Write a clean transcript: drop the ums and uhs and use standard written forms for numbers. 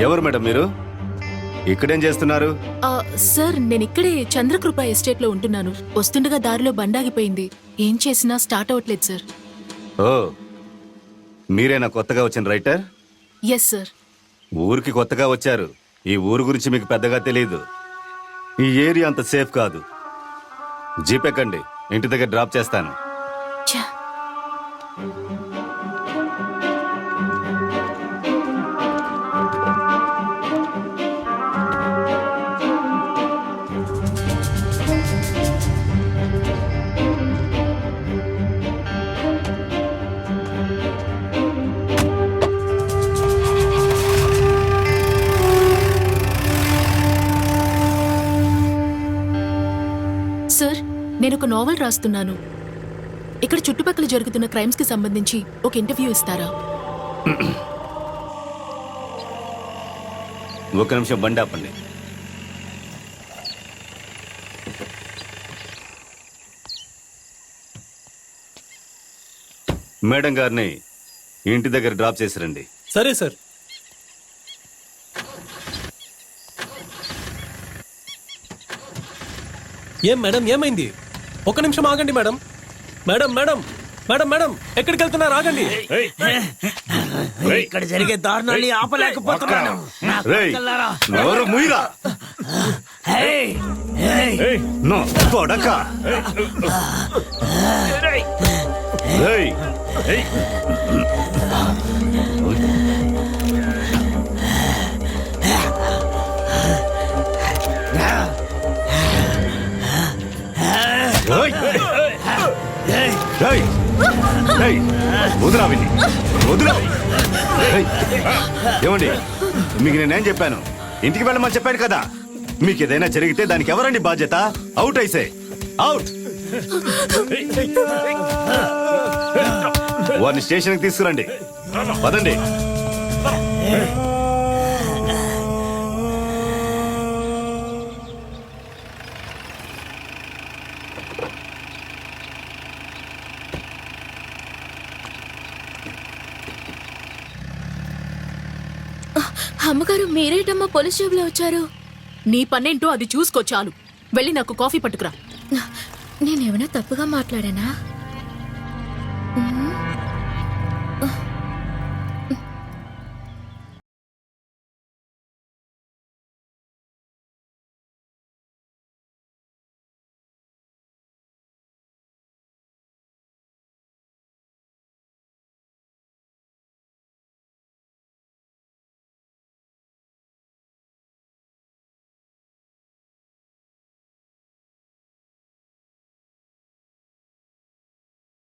ఎవరు మేడం మీరు? ఇక్కడేం చేస్తున్నారు? సార్ నేను ఇక్కడే చంద్రకృప ఎస్టేట్ లో ఉంటున్నాను. వస్తుండగా దారిలో బండాగిపోయింది. ఏం చేసినా స్టార్ట్ అవ్వట్లేదు సార్. ఓ, మీరేనా కొత్తగా వచ్చిన రైటర్? Yes sir. ఊరికి కొత్తగా వచ్చారు. ఈ ఊరు గురించి మీకు పెద్దగా తెలియదు. ఈ ఏరియా అంత సేఫ్ కాదు. జీప్ ఎక్కండి, ఇంటి దగ్గర డ్రాప్ చేస్తాను. ఛా! సార్, నేను ఒక నావెల్ రాస్తున్నాను. ఇక్కడ చుట్టుపక్కల జరుగుతున్న క్రైమ్స్ కి సంబంధించి ఒక ఇంటర్వ్యూ ఇస్తారా? ఒక నిమిషం బండి ఆపండి. మేడం గారిని ఇంటి దగ్గర డ్రాప్ చేసి రండి. సరే సార్. ఏం మేడం, ఏమైంది? ఒక నిమిషం ఆగండి madam. Madam madam madam madam ఎక్కడికి వెళ్తున్నారు? ఆగండి. ఇక్కడ జరిగే దారుణాన్ని ఆపలేకపోతున్నాను. రేయ్, నోరు మూయరా. నో కొడక. రేయ్, వదిలా విని వదిలా. ఏమండి, మీకు నేనేం చెప్పాను? ఇంటికి వెళ్ళమని చెప్పాను కదా. మీకు ఏదైనా జరిగితే దానికి ఎవరండి బాధ్యత? అవుట్ అయితే అవుట్. వారిని స్టేషన్కి తీసుకురండి. పదండి. అమ్మగారు, మీరేటమ్మా పోలీస్ జాబ్లో వచ్చారు? నీ పనేంటో అది చూసుకో చాలు. వెళ్ళి నాకు కాఫీ పట్టుకురా. నేనేమైనా తప్పుగా మాట్లాడానా?